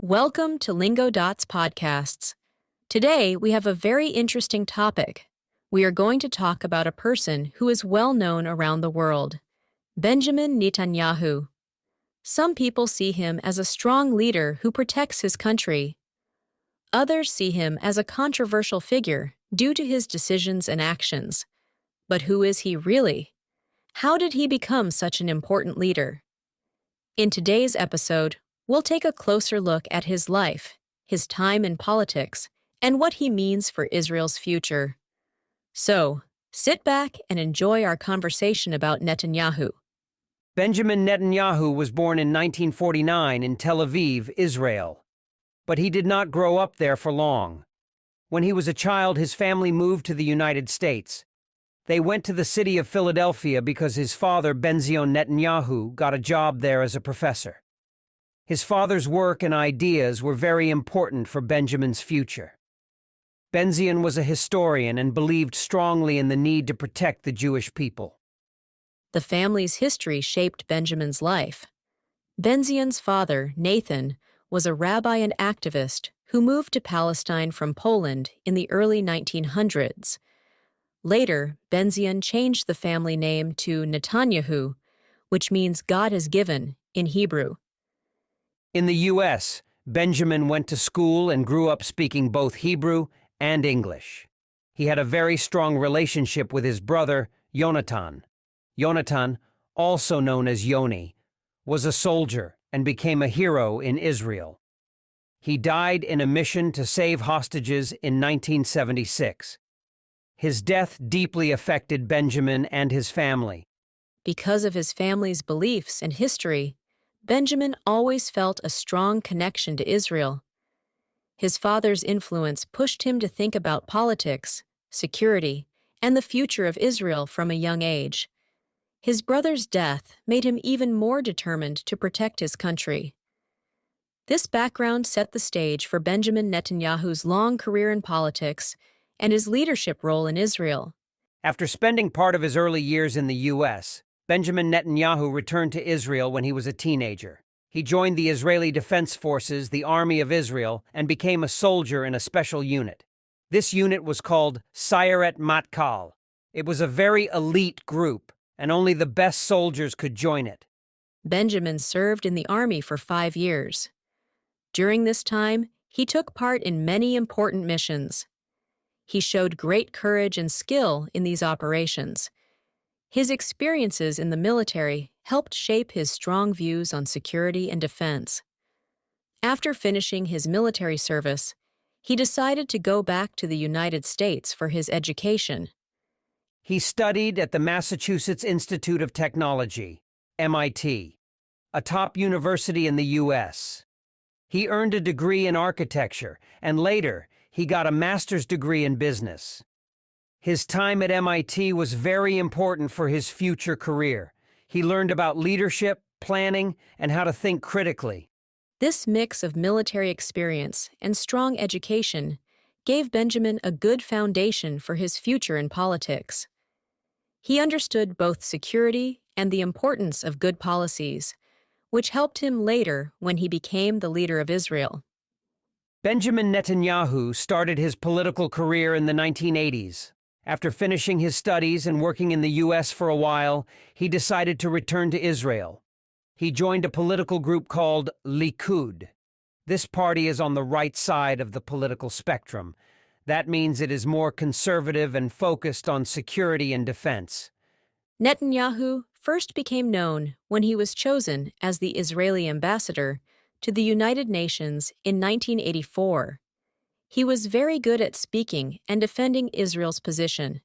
Welcome to Lingo Dots Podcasts. Today, we have a very interesting topic. We are going to talk about a person who is well known around the world, Benjamin Netanyahu. Some people see him as a strong leader who protects his country. Others see him as a controversial figure due to his decisions and actions. But who is he really? How did he become such an important leader? In today's episode, we'll take a closer look at his life, his time in politics, and what he means for Israel's future. So, sit back and enjoy our conversation about Netanyahu. Benjamin Netanyahu was born in 1949 in Tel Aviv, Israel. But he did not grow up there for long. When he was a child, his family moved to the United States. They went to the city of Philadelphia because his father, Benzion Netanyahu, got a job there as a professor. His father's work and ideas were very important for Benjamin's future. Benzion was a historian and believed strongly in the need to protect the Jewish people. The family's history shaped Benjamin's life. Benzion's father, Nathan, was a rabbi and activist who moved to Palestine from Poland in the early 1900s. Later, Benzion changed the family name to Netanyahu, which means God has given in Hebrew. In the U.S., Benjamin went to school and grew up speaking both Hebrew and English. He had a very strong relationship with his brother, Yonatan. Yonatan, also known as Yoni, was a soldier and became a hero in Israel. He died in a mission to save hostages in 1976. His death deeply affected Benjamin and his family. Because of his family's beliefs and history, Benjamin always felt a strong connection to Israel. His father's influence pushed him to think about politics, security, and the future of Israel from a young age. His brother's death made him even more determined to protect his country. This background set the stage for Benjamin Netanyahu's long career in politics and his leadership role in Israel. After spending part of his early years in the U.S., Benjamin Netanyahu returned to Israel when he was a teenager. He joined the Israeli Defense Forces, the Army of Israel, and became a soldier in a special unit. This unit was called Sayeret Matkal. It was a very elite group, and only the best soldiers could join it. Benjamin served in the army for 5 years. During this time, he took part in many important missions. He showed great courage and skill in these operations. His experiences in the military helped shape his strong views on security and defense. After finishing his military service, he decided to go back to the United States for his education. He studied at the Massachusetts Institute of Technology, MIT, a top university in the U.S. He earned a degree in architecture, and later, he got a master's degree in business. His time at MIT was very important for his future career. He learned about leadership, planning, and how to think critically. This mix of military experience and strong education gave Benjamin a good foundation for his future in politics. He understood both security and the importance of good policies, which helped him later when he became the leader of Israel. Benjamin Netanyahu started his political career in the 1980s. After finishing his studies and working in the U.S. for a while, he decided to return to Israel. He joined a political group called Likud. This party is on the right side of the political spectrum. That means it is more conservative and focused on security and defense. Netanyahu first became known when he was chosen as the Israeli ambassador to the United Nations in 1984. He was very good at speaking and defending Israel's position.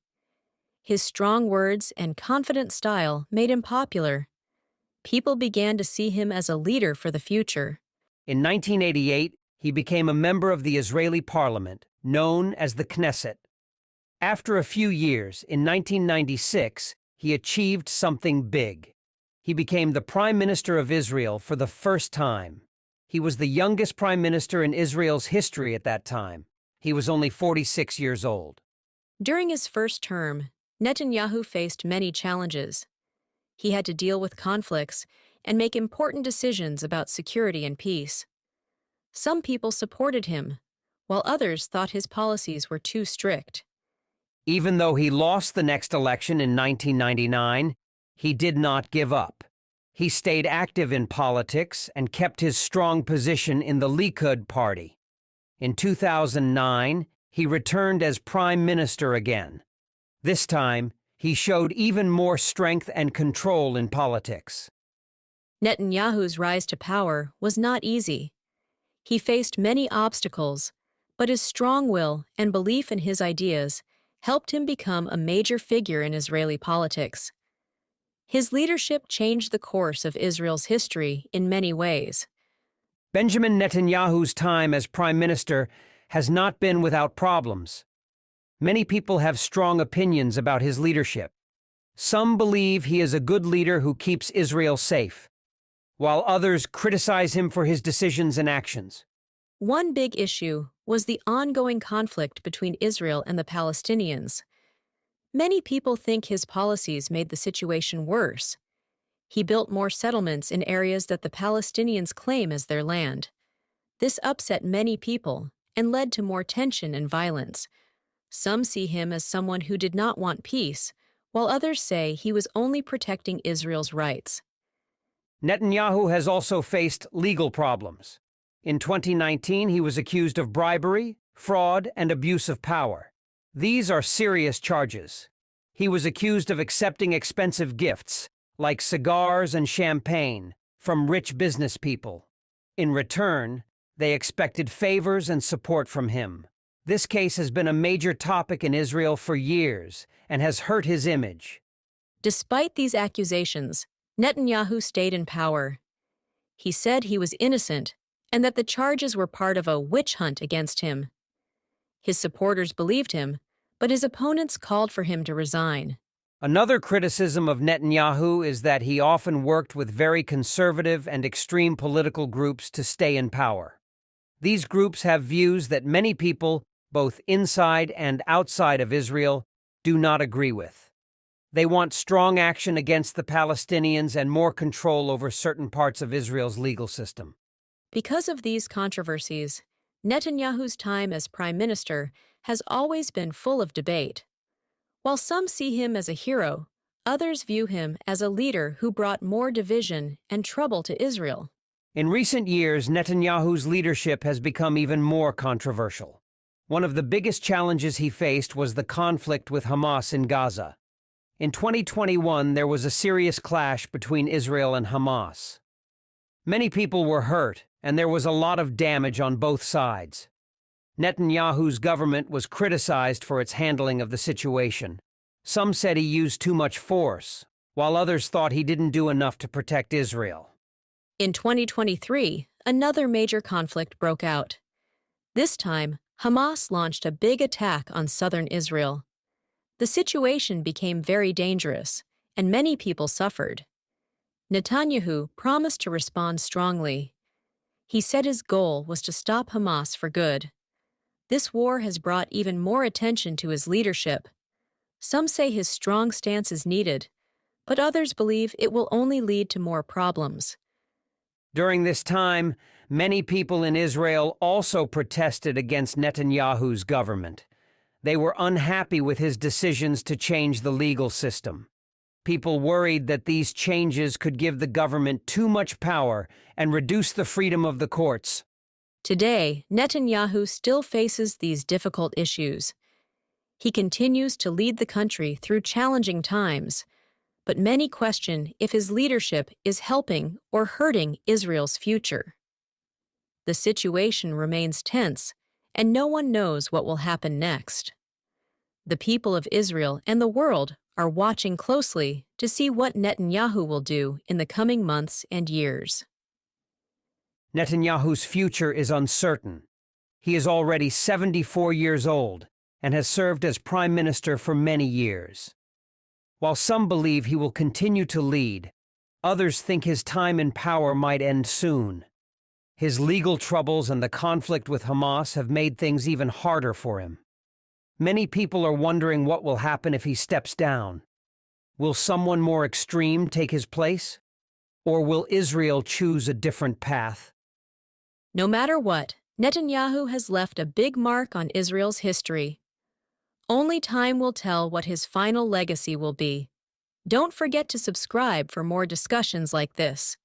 His strong words and confident style made him popular. People began to see him as a leader for the future. In 1988, he became a member of the Israeli parliament, known as the Knesset. After a few years, in 1996, he achieved something big. He became the Prime Minister of Israel for the first time. He was the youngest prime minister in Israel's history at that time. He was only 46 years old. During his first term, Netanyahu faced many challenges. He had to deal with conflicts and make important decisions about security and peace. Some people supported him, while others thought his policies were too strict. Even though he lost the next election in 1999, he did not give up. He stayed active in politics and kept his strong position in the Likud party. In 2009, he returned as prime minister again. This time, he showed even more strength and control in politics. Netanyahu's rise to power was not easy. He faced many obstacles, but his strong will and belief in his ideas helped him become a major figure in Israeli politics. His leadership changed the course of Israel's history in many ways. Benjamin Netanyahu's time as prime minister has not been without problems. Many people have strong opinions about his leadership. Some believe he is a good leader who keeps Israel safe, while others criticize him for his decisions and actions. One big issue was the ongoing conflict between Israel and the Palestinians. Many people think his policies made the situation worse. He built more settlements in areas that the Palestinians claim as their land. This upset many people and led to more tension and violence. Some see him as someone who did not want peace, while others say he was only protecting Israel's rights. Netanyahu has also faced legal problems. In 2019, he was accused of bribery, fraud, and abuse of power. These are serious charges. He was accused of accepting expensive gifts, like cigars and champagne, from rich business people. In return, they expected favors and support from him. This case has been a major topic in Israel for years and has hurt his image. Despite these accusations, Netanyahu stayed in power. He said he was innocent and that the charges were part of a witch hunt against him. His supporters believed him, but his opponents called for him to resign. Another criticism of Netanyahu is that he often worked with very conservative and extreme political groups to stay in power. These groups have views that many people, both inside and outside of Israel, do not agree with. They want strong action against the Palestinians and more control over certain parts of Israel's legal system. Because of these controversies, Netanyahu's time as prime minister has always been full of debate. While some see him as a hero, others view him as a leader who brought more division and trouble to Israel. In recent years, Netanyahu's leadership has become even more controversial. One of the biggest challenges he faced was the conflict with Hamas in Gaza. In 2021, there was a serious clash between Israel and Hamas. Many people were hurt, and there was a lot of damage on both sides. Netanyahu's government was criticized for its handling of the situation. Some said he used too much force, while others thought he didn't do enough to protect Israel. In 2023, another major conflict broke out. This time, Hamas launched a big attack on southern Israel. The situation became very dangerous, and many people suffered. Netanyahu promised to respond strongly. He said his goal was to stop Hamas for good. This war has brought even more attention to his leadership. Some say his strong stance is needed, but others believe it will only lead to more problems. During this time, many people in Israel also protested against Netanyahu's government. They were unhappy with his decisions to change the legal system. People worried that these changes could give the government too much power and reduce the freedom of the courts. Today, Netanyahu still faces these difficult issues. He continues to lead the country through challenging times, but many question if his leadership is helping or hurting Israel's future. The situation remains tense, and no one knows what will happen next. The people of Israel and the world are watching closely to see what Netanyahu will do in the coming months and years. Netanyahu's future is uncertain. He is already 74 years old and has served as prime minister for many years. While some believe he will continue to lead, others think his time in power might end soon. His legal troubles and the conflict with Hamas have made things even harder for him. Many people are wondering what will happen if he steps down. Will someone more extreme take his place? Or will Israel choose a different path? No matter what, Netanyahu has left a big mark on Israel's history. Only time will tell what his final legacy will be. Don't forget to subscribe for more discussions like this.